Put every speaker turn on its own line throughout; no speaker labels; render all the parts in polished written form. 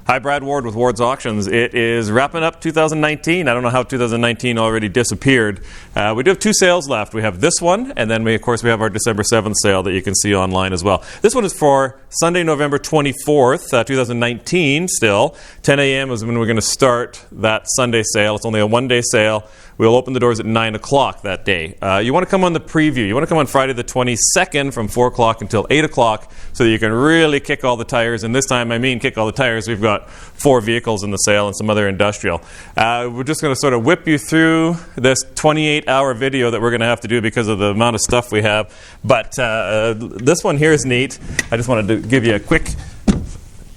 Hi, Brad Ward with Ward's Auctions. It is wrapping up 2019. I don't know how 2019 already disappeared. We do have 2 sales left. We have this one, and then of course we have our December 7th sale that you can see online as well. This one is for Sunday, November 24th, 2019 still. 10 a.m. is when we're going to start that Sunday sale. It's only a one-day sale. We'll open the doors at 9 o'clock that day. You want to come on the preview. You want to come on Friday the 22nd from 4 o'clock until 8 o'clock so that you can really kick all the tires. And this time, I mean kick all the tires. We've got 4 vehicles in the sale and some other industrial. We're just going to sort of whip you through this 28-hour video that we're going to have to do because of the amount of stuff we have. But this one here is neat. I just wanted to give you a quick...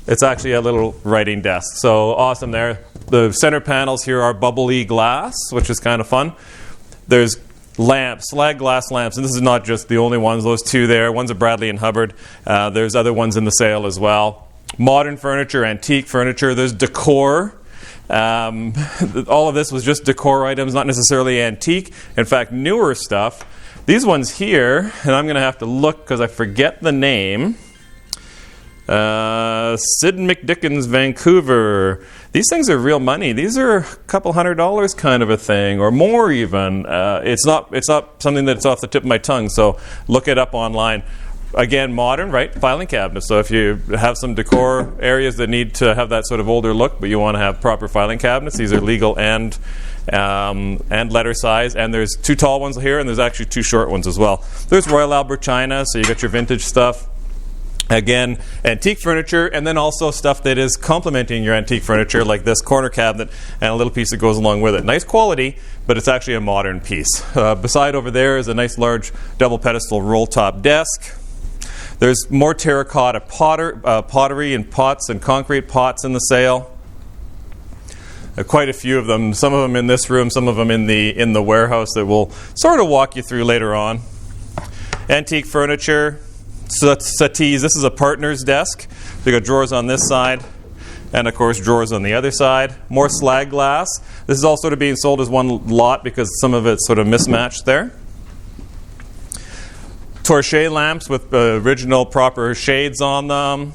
It's actually a little writing desk. So awesome there. The center panels here are bubbly glass, which is kind of fun. There's lamps, slag glass lamps, and this is not just the only ones. Those 2 there. One's a Bradley and Hubbard. There's other ones in the sale as well. Modern furniture, antique furniture. There's decor. All of this was just decor items, not necessarily antique. In fact, newer stuff. These ones here, and I'm going to have to look because I forget the name. Sid McDickens, Vancouver. These things are real money. These are a couple $100 kind of a thing, or more even. It's not something that's off the tip of my tongue, so look it up online. Again, modern, right? Filing cabinets. So if you have some decor areas that need to have that sort of older look, but you want to have proper filing cabinets, these are legal and letter size. And there's 2 tall ones here, and there's actually 2 short ones as well. There's Royal Albert China, so you got your vintage stuff. Again, antique furniture, and then also stuff that is complementing your antique furniture, like this corner cabinet and a little piece that goes along with it. Nice quality, but it's actually a modern piece. Beside over there is a nice large double pedestal roll-top desk. There's more terracotta pottery and pots and concrete pots in the sale. Quite a few of them. Some of them in this room, some of them in the warehouse that we'll sort of walk you through later on. Antique furniture. Settees. This is a partner's desk. So you got drawers on this side, and of course drawers on the other side. More slag glass. This is all sort of being sold as one lot because some of it's sort of mismatched there. Torche lamps with original proper shades on them.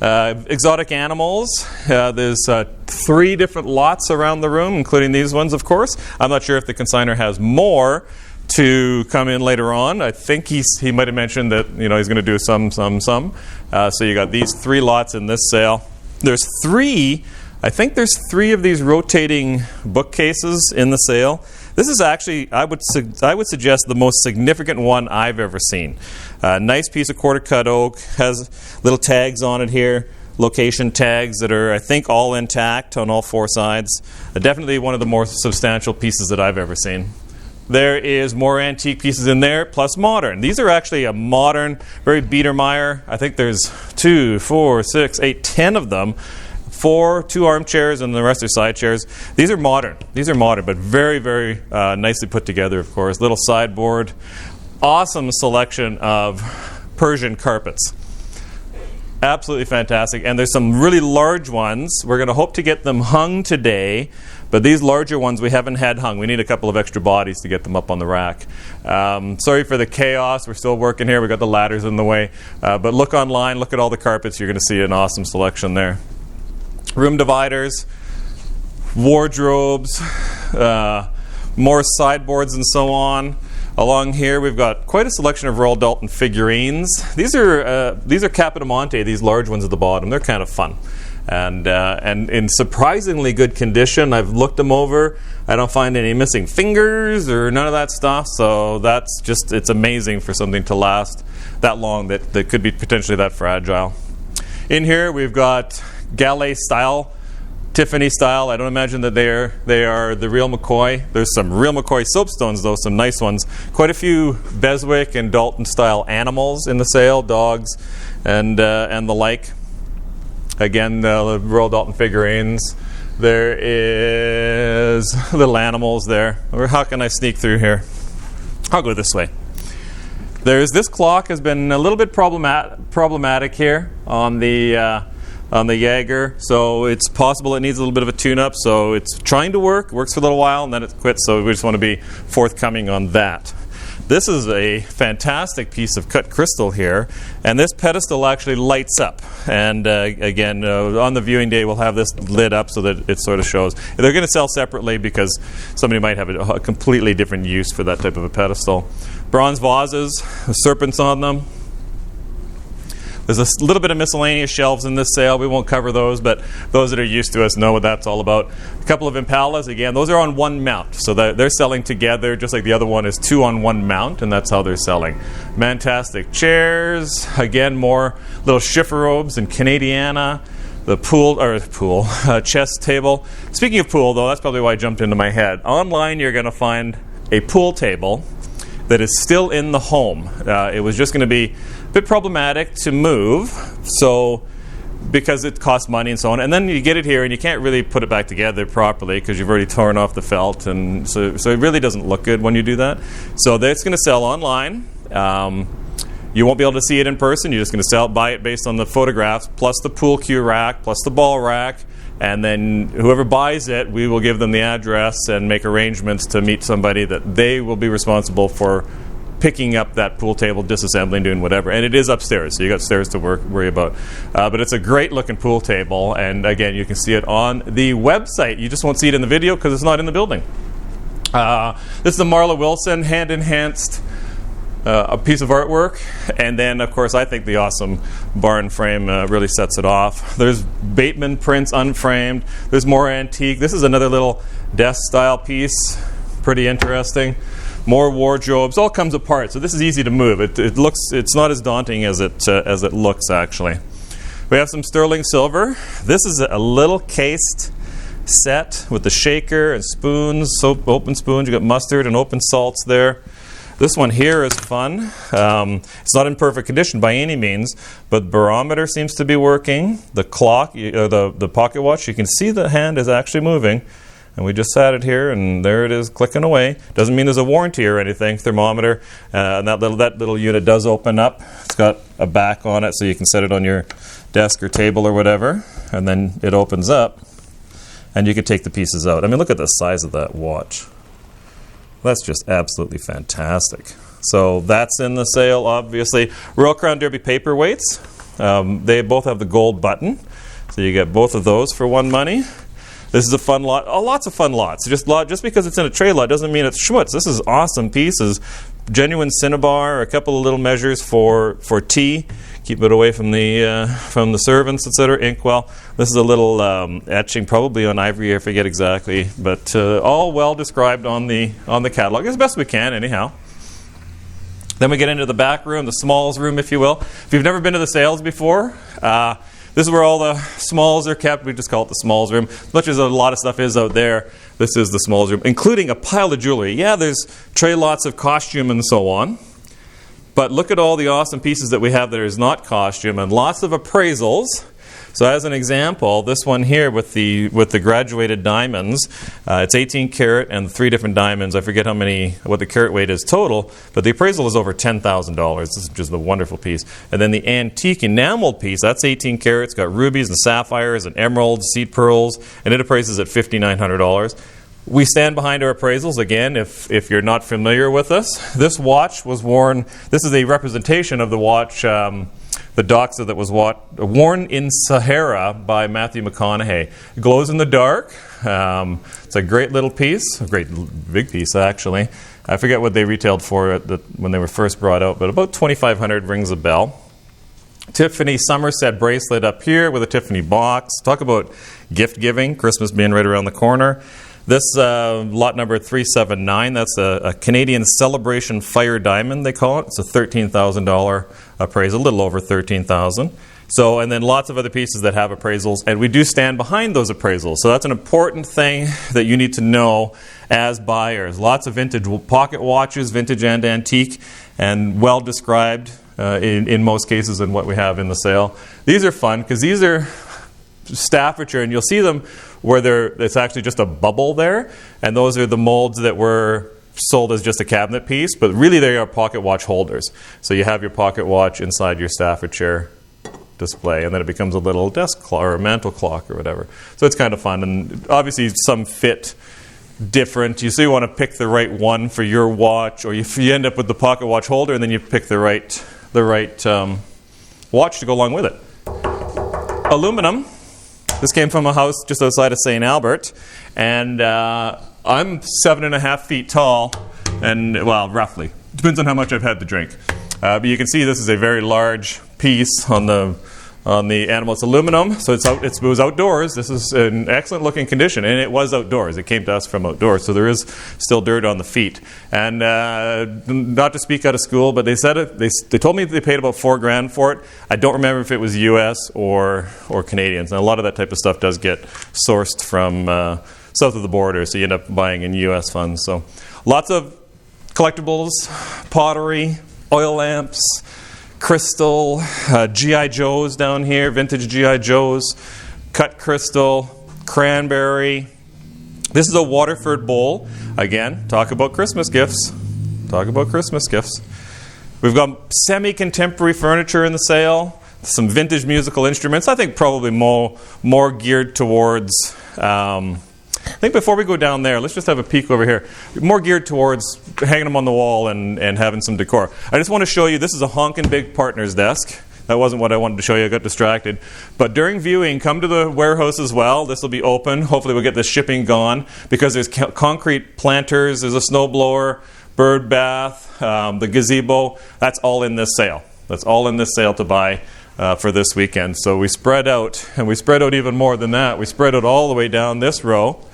Exotic animals. There's 3 different lots around the room, including these ones, of course. I'm not sure if the consignor has more to come in later on. I think he might have mentioned that he's going to do some. So you got these 3 lots in this sale. There's 3 of these rotating bookcases in the sale. This is actually, I would suggest, the most significant one I've ever seen. Nice piece of quarter cut oak, has little tags on it here, location tags that are, I think, all intact on all 4 sides. Definitely one of the more substantial pieces that I've ever seen. There is more antique pieces in there, plus modern. These are actually a modern, very Biedermeier. I think there's 2, 4, 6, 8, 10 of them. 2 armchairs, and the rest are side chairs. These are modern, but very, very nicely put together, of course. Little sideboard. Awesome selection of Persian carpets. Absolutely fantastic. And there's some really large ones. We're going to hope to get them hung today. But these larger ones we haven't had hung. We need a couple of extra bodies to get them up on the rack. Sorry for the chaos. We're still working here. We've got the ladders in the way. But look online. Look at all the carpets. You're going to see an awesome selection there. Room dividers, wardrobes, more sideboards and so on. Along here we've got quite a selection of Royal Dalton figurines. These are Capodimonte, these large ones at the bottom. They're kind of fun. And in surprisingly good condition. I've looked them over. I don't find any missing fingers or none of that stuff. So it's amazing for something to last that long that could be potentially that fragile. In here we've got Gallet style, Tiffany style. I don't imagine that they are the real McCoy. There's some real McCoy soapstones though, some nice ones. Quite a few Beswick and Dalton style animals in the sale, dogs and the like. Again, the Royal Dalton figurines. There is little animals there. Or how can I sneak through here? I'll go this way. This clock has been a little bit problematic here on the Jaeger. So it's possible it needs a little bit of a tune-up. So it's trying to works for a little while, and then it quits. So we just want to be forthcoming on that. This is a fantastic piece of cut crystal here, and this pedestal actually lights up. And again, on the viewing day, we'll have this lit up so that it sort of shows. They're going to sell separately because somebody might have a completely different use for that type of a pedestal. Bronze vases, serpents on them. There's a little bit of miscellaneous shelves in this sale. We won't cover those, but those that are used to us know what that's all about. A couple of Impalas, again, those are on one mount. So they're selling together, just like the other one is 2 on one mount, and that's how they're selling. Fantastic chairs. Again, more little chiffon and Canadiana. The chess table. Speaking of pool, though, that's probably why I jumped into my head. Online, you're going to find a pool table that is still in the home. It was just going to be a bit problematic to move, so because it costs money and so on. And then you get it here and you can't really put it back together properly because you've already torn off the felt, and so it really doesn't look good when you do that. So that's going to sell online. You won't be able to see it in person. You're just going to buy it based on the photographs, plus the pool cue rack, plus the ball rack. And then whoever buys it, we will give them the address and make arrangements to meet somebody that they will be responsible for picking up that pool table, disassembling, doing whatever. And it is upstairs, so you got stairs to worry about. But it's a great looking pool table, and again, you can see it on the website. You just won't see it in the video because it's not in the building. This is the Marla Wilson hand-enhanced a piece of artwork, and then of course I think the awesome barn frame really sets it off. There's Bateman prints unframed. There's more antique. This is another little desk style piece, pretty interesting. More wardrobes. All comes apart, so this is easy to move. It's not as daunting as it looks actually. We have some sterling silver. This is a little cased set with the shaker and spoons, open spoons. You got mustard and open salts there. This one here is fun. It's not in perfect condition by any means, but the barometer seems to be working. The clock, the pocket watch, you can see the hand is actually moving. And we just sat it here, and there it is clicking away. Doesn't mean there's a warranty or anything. Thermometer, and that little unit does open up. It's got a back on it, so you can set it on your desk or table or whatever. And then it opens up, and you can take the pieces out. I mean, look at the size of that watch. That's just absolutely fantastic. So that's in the sale, obviously. Royal Crown Derby paperweights. They both have the gold button, so you get both of those for one money. This is a fun lot. Lots of fun lots. Just because it's in a trade lot doesn't mean it's schmutz. This is awesome pieces. Genuine cinnabar, a couple of little measures for tea. Keep it away from the servants, etc. Inkwell. This is a little etching, probably on ivory, I forget exactly, but all well described on the catalog as best we can, anyhow. Then we get into the back room, the smalls room, if you will. If you've never been to the sales before, this is where all the smalls are kept. We just call it the smalls room. As much as a lot of stuff is out there, this is the smalls room, including a pile of jewelry. Yeah, there's tray lots of costume and so on. But look at all the awesome pieces that we have that is not costume, and lots of appraisals. So as an example, this one here with the graduated diamonds, it's 18 karat and 3 different diamonds. I forget what the carat weight is total, but the appraisal is over $10,000. This is just a wonderful piece. And then the antique enameled piece, that's 18 karat. It's got rubies and sapphires and emeralds, seed pearls, and it appraises at $5,900. We stand behind our appraisals. Again, if you're not familiar with us, this watch was worn. This is a representation of the watch, the Doxa that was worn in Sahara by Matthew McConaughey. It glows in the dark. It's a great little piece, a great big piece actually. I forget what they retailed for it when they were first brought out, but about $2,500 rings a bell. Tiffany Somerset bracelet up here with a Tiffany box. Talk about gift giving, Christmas being right around the corner. This lot number 379, that's a Canadian Celebration Fire Diamond, they call it. It's a $13,000 appraisal, a little over $13,000. So, and then lots of other pieces that have appraisals, and we do stand behind those appraisals. So that's an important thing that you need to know as buyers. Lots of vintage pocket watches, vintage and antique, and well described in most cases in what we have in the sale. These are fun because these are Staffordshire, and you'll see them where it's actually just a bubble there, and those are the molds that were sold as just a cabinet piece, but really they are pocket watch holders. So you have your pocket watch inside your Staffordshire display, and then it becomes a little desk clock or a mantle clock or whatever. So it's kind of fun, and obviously some fit different. You want to pick the right one for your watch, or if you end up with the pocket watch holder, and then you pick the right watch to go along with it. Aluminum. This came from a house just outside of St. Albert, and I'm 7.5 feet tall, and well, roughly. Depends on how much I've had to drink. But you can see this is a very large piece on the animal. It's aluminum, so it was outdoors. This is in excellent looking condition, and it was outdoors. It came to us from outdoors, so there is still dirt on the feet. And not to speak out of school, but they said they told me they paid about $4,000 for it. I don't remember if it was U.S. or Canadians. And a lot of that type of stuff does get sourced from south of the border, so you end up buying in U.S. funds. So lots of collectibles, pottery, oil lamps, crystal, G.I. Joes down here, vintage G.I. Joes, cut crystal, cranberry. This is a Waterford bowl. Again, talk about Christmas gifts. Talk about Christmas gifts. We've got semi-contemporary furniture in the sale, some vintage musical instruments. I think probably more geared towards... I think before we go down there, let's just have a peek over here. More geared towards hanging them on the wall and having some decor. I just want to show you, this is a honkin' big partner's desk. That wasn't what I wanted to show you. I got distracted. But during viewing, come to the warehouse as well. This will be open. Hopefully we'll get the shipping gone, because there's concrete planters, there's a snowblower, bird bath, the gazebo. That's all in this sale. That's all in this sale to buy for this weekend. So we spread out, and we spread out even more than that. We spread out all the way down this row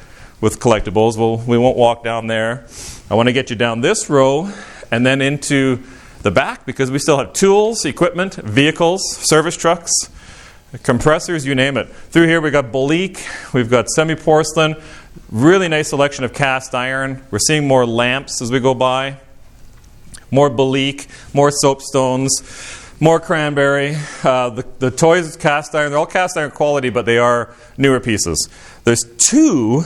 with collectibles. We won't walk down there. I want to get you down this row and then into the back, because we still have tools, equipment, vehicles, service trucks, compressors, you name it. Through here we've got Belique, we've got semi-porcelain, really nice selection of cast iron. We're seeing more lamps as we go by, more Belique, more soapstones, more cranberry. The toys, cast iron, they're all cast iron quality, but they are newer pieces. There's 2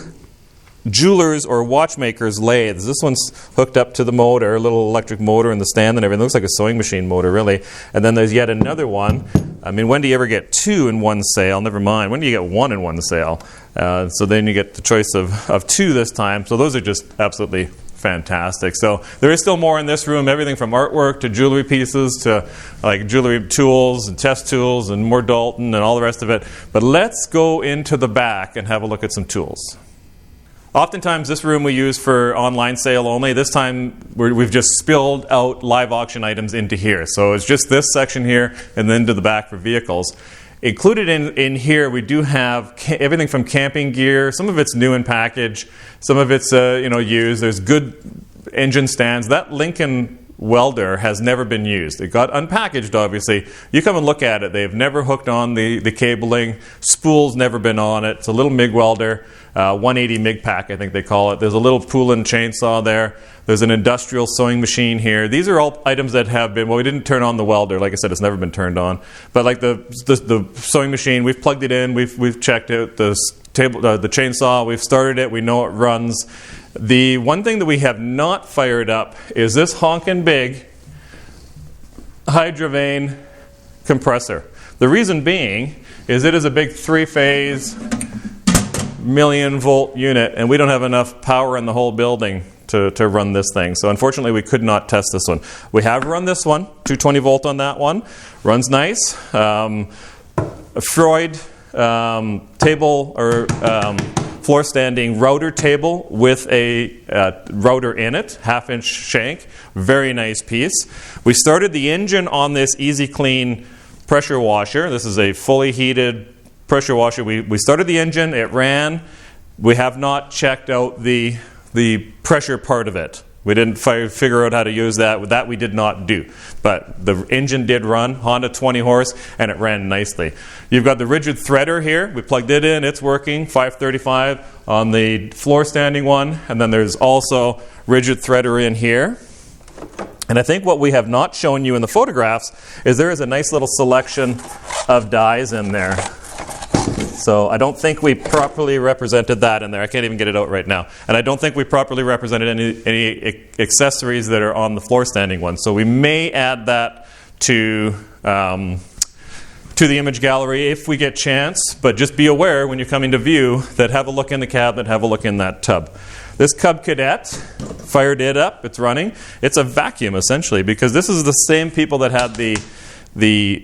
jewelers or watchmakers lathes. This one's hooked up to the motor, a little electric motor in the stand and everything. It looks like a sewing machine motor, really. And then there's yet another one. I mean, when do you ever get 2 in one sale? Never mind. When do you get 1 in one sale? So then you get the choice of 2 this time. So those are just absolutely fantastic. So there is still more in this room, everything from artwork to jewelry pieces to like jewelry tools and test tools and more Dalton and all the rest of it. But let's go into the back and have a look at some tools. Oftentimes this room we use for online sale only. This time we've just spilled out live auction items into here. So it's just this section here and then to the back for vehicles. Included in here we do have everything from camping gear. Some of it's new in package. Some of it's used. There's good engine stands. That Lincoln welder has never been used. It got unpackaged, obviously. You come and look at it. They've never hooked on the cabling. Spool's never been on it. It's a little MIG welder. 180 MIG pack, I think they call it. There's a little Poulin chainsaw there. There's an industrial sewing machine here. These are all items that have been, well, we didn't turn on the welder. Like I said, it's never been turned on. But like the sewing machine, we've plugged it in. We've checked it. The chainsaw, we've started it. We know it runs. The one thing that we have not fired up is this honkin' big Hydrovane compressor. The reason being is it is a big 3-phase million volt unit, and we don't have enough power in the whole building to run this thing. So unfortunately we could not test this one. We have run this one, 220 volt on that one. Runs nice. A Freud table or floor standing router table with a router in it, 1/2-inch shank. Very nice piece. We started the engine on this Easy Clean pressure washer. This is a fully heated pressure washer. We started the engine, it ran. We have not checked out the pressure part of it. We didn't figure out how to use that. That we did not do. But the engine did run, Honda 20 horse, and it ran nicely. You've got the rigid threader here. We plugged it in, it's working, 535 on the floor standing one. And then there's also rigid threader in here. And I think what we have not shown you in the photographs is there is a nice little selection of dies in there. So I don't think we properly represented that in there. I can't even get it out right now. And I don't think we properly represented any accessories that are on the floor standing one. So we may add that to the image gallery if we get chance. But just be aware when you're coming to view that have a look in the cabinet, have a look in that tub. This Cub Cadet, fired it up, it's running. It's a vacuum, essentially, because this is the same people that had the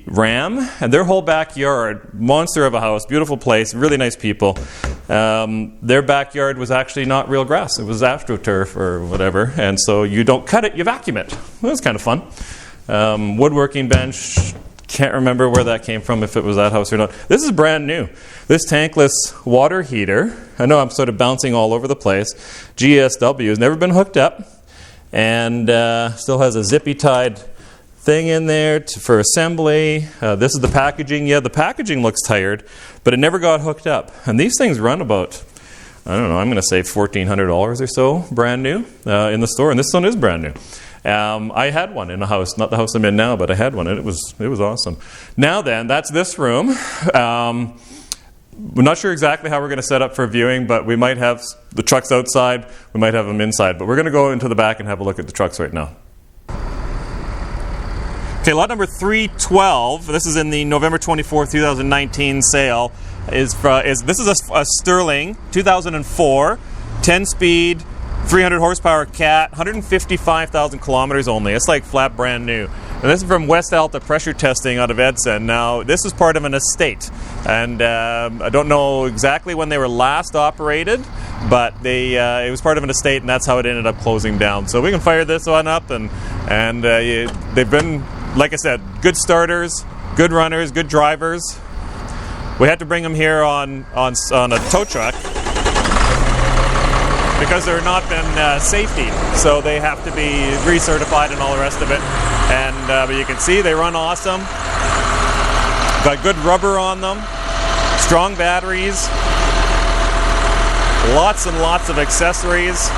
Ram, and their whole backyard, monster of a house, beautiful place, really nice people. Their backyard was actually not real grass. It was AstroTurf or whatever, and so you don't cut it, you vacuum it. It was kind of fun. Woodworking bench, can't remember where that came from, if it was that house or not. This is brand new. This tankless water heater, I know I'm sort of bouncing all over the place. GSW has never been hooked up, and still has a zippy tied thing in there for assembly. This is the packaging. Yeah, the packaging looks tired, but it never got hooked up. And these things run about, I don't know, I'm going to say $1,400 or so, brand new, in the store. And this one is brand new. I had one in a house, not the house I'm in now, but I had one, and it was awesome. Now then, that's this room. We're not sure exactly how we're going to set up for viewing, but we might have the trucks outside, we might have them inside. But we're going to go into the back and have a look at the trucks right now. Okay, lot number 312, this is in the November 24th, 2019 sale, this is a Sterling 2004, 10-speed, 300 horsepower Cat, 155,000 kilometers only. It's like flat brand new. And this is from West Alta Pressure Testing out of Edson. Now, this is part of an estate. And I don't know exactly when they were last operated, but it was part of an estate, and that's how it ended up closing down. So we can fire this one up, and they've been, like I said, good starters, good runners, good drivers. We had to bring them here on a tow truck because they're not been safety, so they have to be recertified and all the rest of it. And but you can see they run awesome. Got good rubber on them, strong batteries, lots and lots of accessories.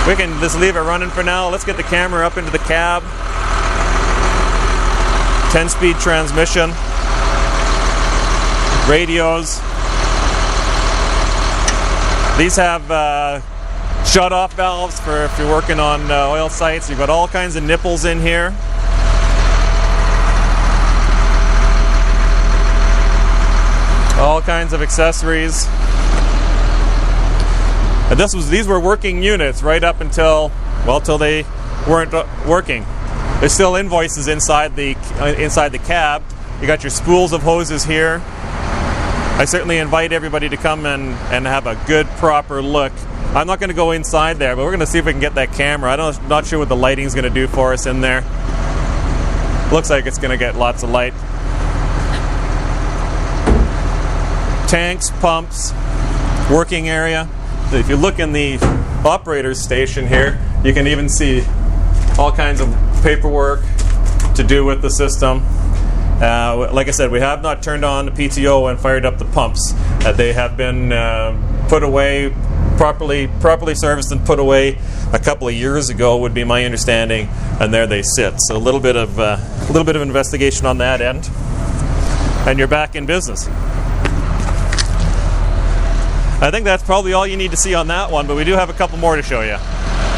We can just leave it running for now. Let's get the camera up into the cab. 10-speed transmission. Radios. These have shut-off valves for if you're working on oil sites. You've got all kinds of nipples in here. All kinds of accessories. And these were working units right up until they weren't working. There's still invoices inside the cab. You got your spools of hoses here. I certainly invite everybody to come and have a good, proper look. I'm not going to go inside there, but we're going to see if we can get that camera. I'm not sure what the lighting's going to do for us in there. Looks like it's going to get lots of light. Tanks, pumps, working area. If you look in the operator's station here, you can even see all kinds of paperwork to do with the system. Like I said, we have not turned on the PTO and fired up the pumps. They have been put away, properly serviced and put away a couple of years ago, would be my understanding, and there they sit. So a little bit of investigation on that end, and you're back in business. I think that's probably all you need to see on that one, but we do have a couple more to show you.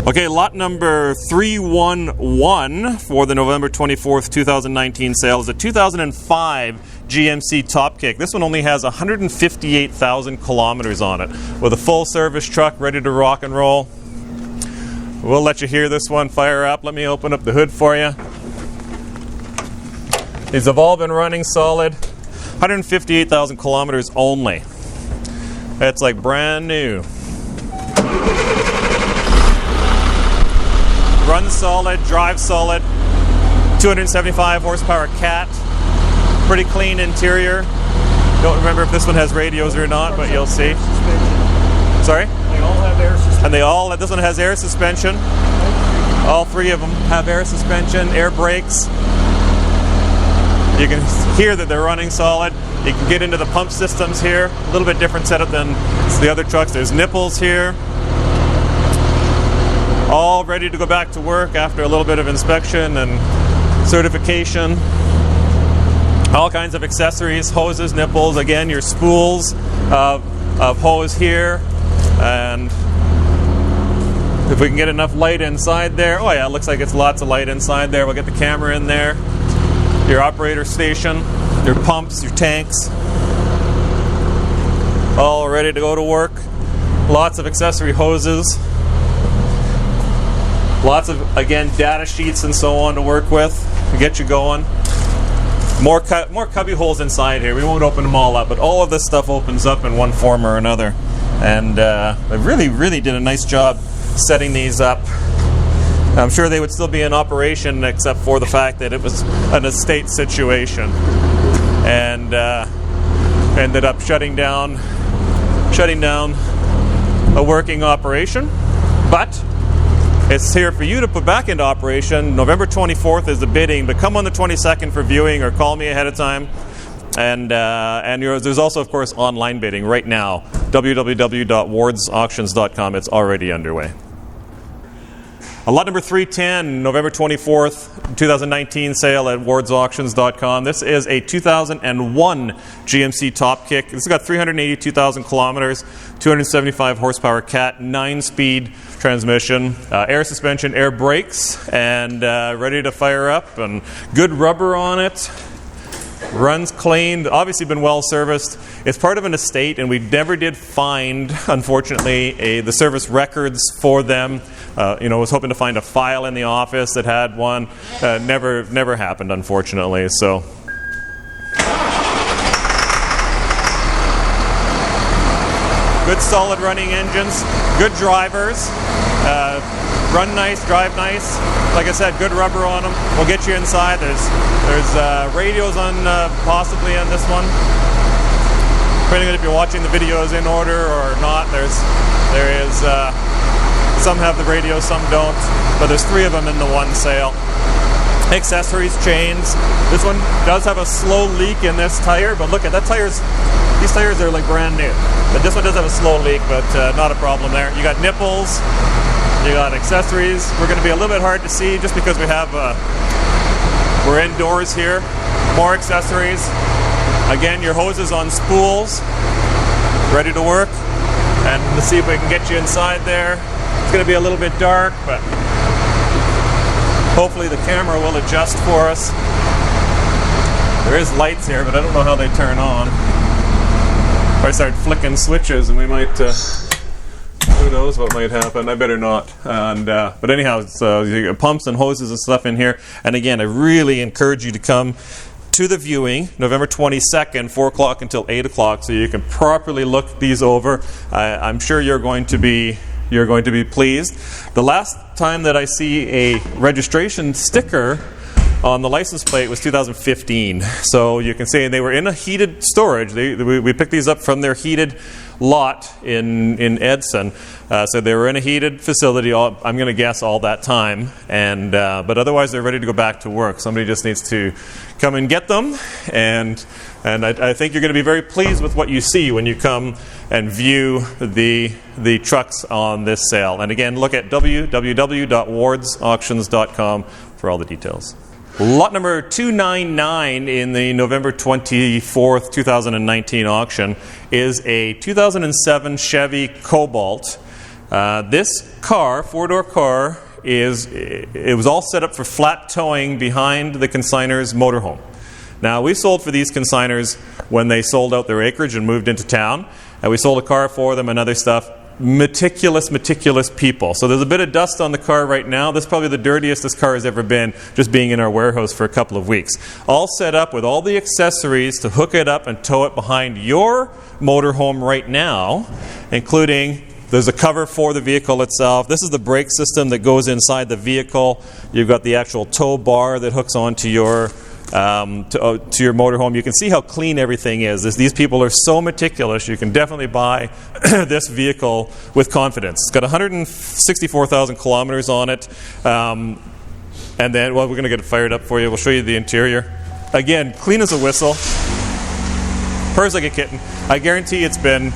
Okay, lot number 311 for the November 24th, 2019 sale is a 2005 GMC Top Kick. This one only has 158,000 kilometers on it, with a full service truck ready to rock and roll. We'll let you hear this one fire up. Let me open up the hood for you. These have all been running solid. 158,000 kilometers only. It's like brand new. Runs solid, drives solid. 275 horsepower Cat. Pretty clean interior. Don't remember if this one has radios or not, but you'll see. Sorry?
They all have air suspension.
This one has air suspension. All three of them have air suspension, air brakes. You can hear that they're running solid. You can get into the pump systems here. A little bit different setup than the other trucks. There's nipples here. All ready to go back to work after a little bit of inspection and certification. All kinds of accessories, hoses, nipples. Again, your spools of hose here. And if we can get enough light inside there. Oh yeah, it looks like it's lots of light inside there. We'll get the camera in there. Your operator station, your pumps, your tanks, all ready to go to work. Lots of accessory hoses. Lots of, again, data sheets and so on to work with to get you going. More cubby holes inside here. We won't open them all up, but all of this stuff opens up in one form or another. And they really did a nice job setting these up. I'm sure they would still be in operation except for the fact that it was an estate situation. And ended up shutting down a working operation. But it's here for you to put back into operation. November 24th is the bidding, but come on the 22nd for viewing or call me ahead of time. And there's also, of course, online bidding right now. www.wardsauctions.com. It's already underway. Lot number 310, November 24th, 2019 sale at wardsauctions.com. This is a 2001 GMC Top Kick. This has got 382,000 kilometers, 275 horsepower Cat, 9-speed transmission, air suspension, air brakes, and ready to fire up, and good rubber on it. Runs clean, obviously been well serviced. It's part of an estate, and we never did find, unfortunately, the service records for them. Was hoping to find a file in the office that had one. Never happened, unfortunately. So, good solid running engines, good drivers. Run nice, drive nice. Like I said, good rubber on them. We'll get you inside. There's radios on, possibly on this one. Depending on if you're watching the videos in order or not, there is. Some have the radio, some don't. But there's 3 of them in the one sale. Accessories, chains. This one does have a slow leak in this tire, but look at that tires. These tires are like brand new. But this one does have a slow leak, but not a problem there. You got nipples. You got accessories. We're going to be a little bit hard to see just because we're indoors here. More accessories. Again, your hose is on spools, ready to work. And let's see if we can get you inside there. It's going to be a little bit dark, but hopefully the camera will adjust for us. There is lights here, but I don't know how they turn on. If I start flicking switches, and we might... who knows what might happen? I better not. But anyhow, you got pumps and hoses and stuff in here. And again, I really encourage you to come to the viewing, November 22nd, 4 o'clock until 8 o'clock, so you can properly look these over. I'm sure you're going to be pleased. The last time that I see a registration sticker on the license plate was 2015. So you can see they were in a heated storage. We picked these up from their heated lot in Edson. So they were in a heated facility, I'm going to guess all that time. But otherwise they're ready to go back to work. Somebody just needs to come and get them. And I think you're going to be very pleased with what you see when you come and view the trucks on this sale. And again, look at www.wardsauctions.com for all the details. Lot number 299 in the November 24th, 2019 auction is a 2007 Chevy Cobalt. This car, 4-door car, it was all set up for flat towing behind the consignor's motorhome. Now, we sold for these consignors when they sold out their acreage and moved into town. And we sold a car for them and other stuff. Meticulous people. So there's a bit of dust on the car right now. This is probably the dirtiest this car has ever been, just being in our warehouse for a couple of weeks. All set up with all the accessories to hook it up and tow it behind your motorhome right now, including there's a cover for the vehicle itself. This is the brake system that goes inside the vehicle. You've got the actual tow bar that hooks onto your to your motorhome. You can see how clean everything is. These people are so meticulous. You can definitely buy this vehicle with confidence. It's got 164,000 kilometers on it. And then, we're going to get it fired up for you. We'll show you the interior. Again, clean as a whistle. Purrs like a kitten. I guarantee it's been,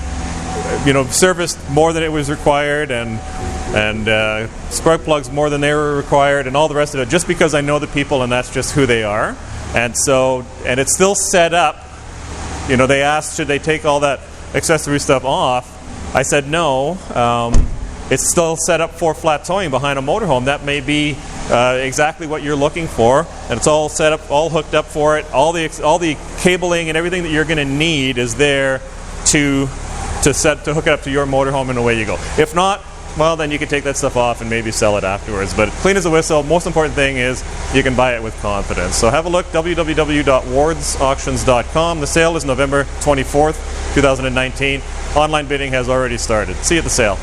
serviced more than it was required, and spark plugs more than they were required, and all the rest of it, just because I know the people and that's just who they are. And it's still set up. They asked, should they take all that accessory stuff off? I said no. It's still set up for flat towing behind a motorhome. That may be exactly what you're looking for, and it's all set up, all hooked up for it. All the cabling and everything that you're going to need is there to to hook it up to your motorhome, and away you go. If not, well, then you can take that stuff off and maybe sell it afterwards. But clean as a whistle. Most important thing is you can buy it with confidence. So have a look, www.wardsauctions.com. The sale is November 24th, 2019. Online bidding has already started. See you at the sale.